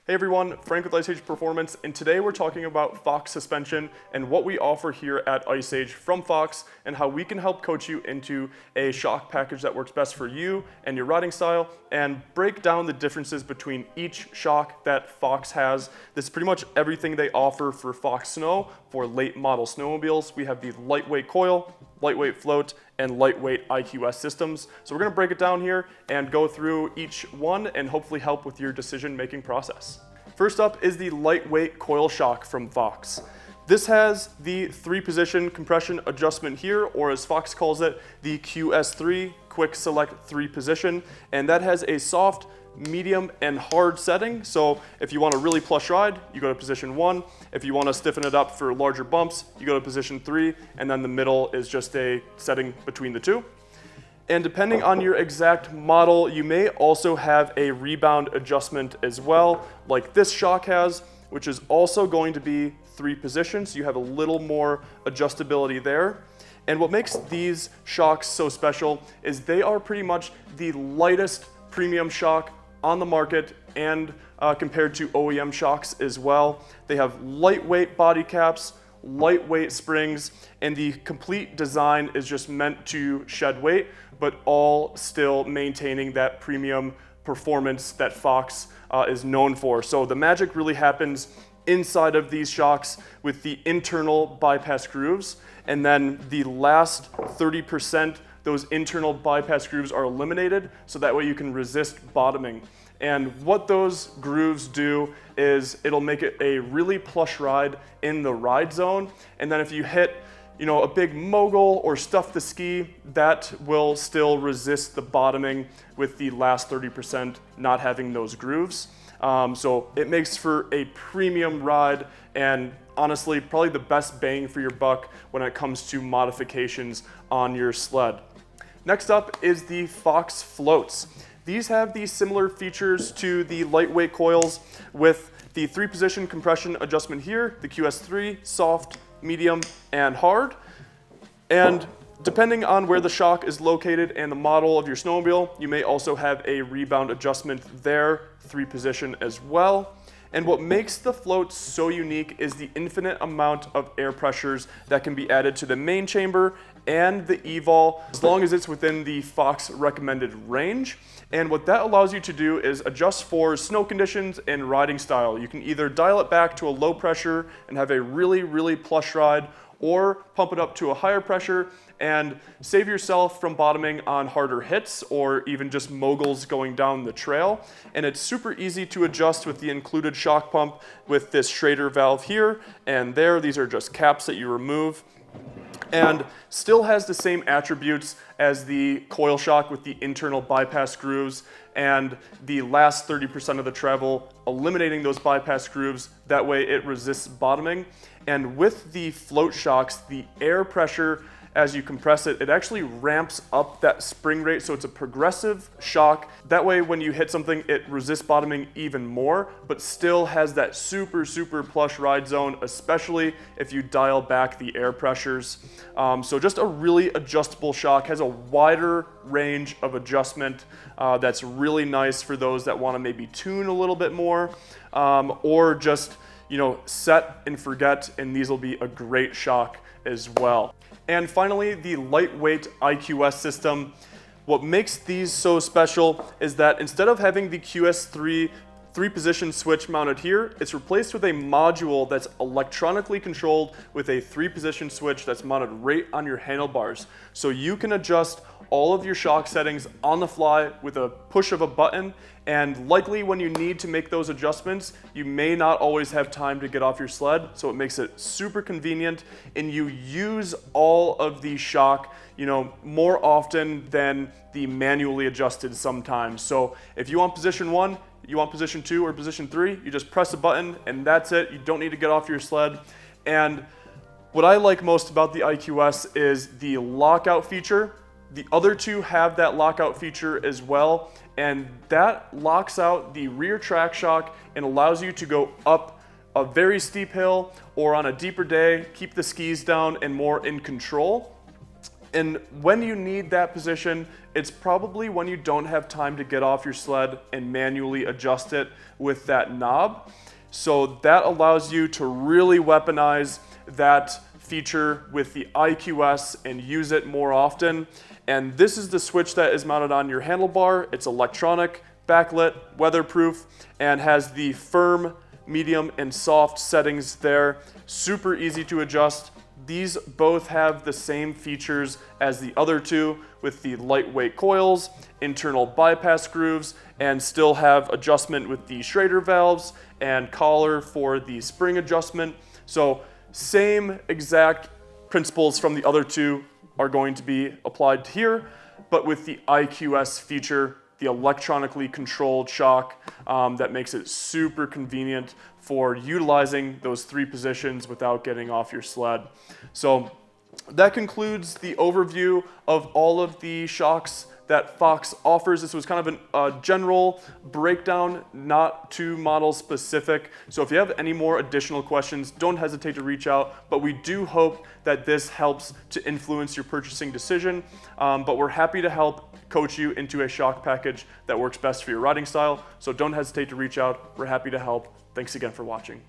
Hey everyone, Frank with IceAge Performance, and today we're talking about Fox suspension and what we offer here at IceAge from Fox and how we can help coach you into a shock package that works best for you and your riding style and break down the differences between each shock that Fox has. This is pretty much everything they offer for Fox Snow for late model snowmobiles. We have the lightweight coil, lightweight float, and lightweight iQS systems. So we're gonna break it down here and go through each one and hopefully help with your decision-making process. First up is the lightweight coil shock from Fox. This has the 3-position compression adjustment here, or as Fox calls it, the QS3, Quick Select 3-position, and that has a soft, medium, and hard setting. So if you want a really plush ride, you go to position 1. If you want to stiffen it up for larger bumps, you go to position 3, and then the middle is just a setting between the two. And depending on your exact model, you may also have a rebound adjustment as well, like this shock has, which is also going to be 3 positions. So you have a little more adjustability there. And what makes these shocks so special is they are pretty much the lightest premium shock on the market and compared to OEM shocks as well. They have lightweight body caps, lightweight springs, and the complete design is just meant to shed weight, but all still maintaining that premium performance that Fox is known for. So the magic really happens inside of these shocks with the internal bypass grooves, and then the last 30%, those internal bypass grooves are eliminated, so that way you can resist bottoming. And what those grooves do is it'll make it a really plush ride in the ride zone. And then if you hit, a big mogul or stuff the ski, that will still resist the bottoming with the last 30% not having those grooves. So it makes for a premium ride and honestly, probably the best bang for your buck when it comes to modifications on your sled. Next up is the Fox floats. These have the similar features to the lightweight coils with the 3-position compression adjustment here, the QS3, soft, medium, and hard. And depending on where the shock is located and the model of your snowmobile, you may also have a rebound adjustment there, 3-position as well. And what makes the float so unique is the infinite amount of air pressures that can be added to the main chamber and the EVOL, as long as it's within the Fox recommended range. And what that allows you to do is adjust for snow conditions and riding style. You can either dial it back to a low pressure and have a really, really plush ride, or pump it up to a higher pressure and save yourself from bottoming on harder hits or even just moguls going down the trail. And it's super easy to adjust with the included shock pump with this Schrader valve here and there. These are just caps that you remove, and still has the same attributes as the coil shock with the internal bypass grooves and the last 30% of the travel, eliminating those bypass grooves. That way it resists bottoming. And with the float shocks, the air pressure as you compress it, it actually ramps up that spring rate, so it's a progressive shock. That way when you hit something, it resists bottoming even more, but still has that super, super plush ride zone, especially if you dial back the air pressures. So just a really adjustable shock, has a wider range of adjustment that's really nice for those that want to maybe tune a little bit more, or just set and forget, and these will be a great shock as well. And finally, the lightweight iQS system. What makes these so special is that instead of having the QS3 3-position switch mounted here, it's replaced with a module that's electronically controlled with a 3-position switch that's mounted right on your handlebars. So you can adjust all of your shock settings on the fly with a push of a button, and likely when you need to make those adjustments, you may not always have time to get off your sled, so it makes it super convenient, and you use all of the shock more often than the manually adjusted sometimes. So if you want position 1, you want position 2 or position 3, you just press a button and that's it. You don't need to get off your sled. And what I like most about the iQS is the lockout feature. The other two have that lockout feature as well, and that locks out the rear track shock and allows you to go up a very steep hill or on a deeper day, keep the skis down and more in control. And when you need that position, it's probably when you don't have time to get off your sled and manually adjust it with that knob. So that allows you to really weaponize that feature with the iQS and use it more often. And this is the switch that is mounted on your handlebar. It's electronic, backlit, weatherproof, and has the firm, medium, and soft settings there. Super easy to adjust. These both have the same features as the other two with the lightweight coils, internal bypass grooves, and still have adjustment with the Schrader valves and collar for the spring adjustment. So same exact principles from the other two are going to be applied here, but with the iQS feature, the electronically controlled shock that makes it super convenient for utilizing those 3 positions without getting off your sled. So that concludes the overview of all of the shocks that Fox offers. This was kind of a general breakdown, not too model specific. So if you have any more additional questions, don't hesitate to reach out, but we do hope that this helps to influence your purchasing decision. But we're happy to help coach you into a shock package that works best for your riding style. So don't hesitate to reach out. We're happy to help. Thanks again for watching.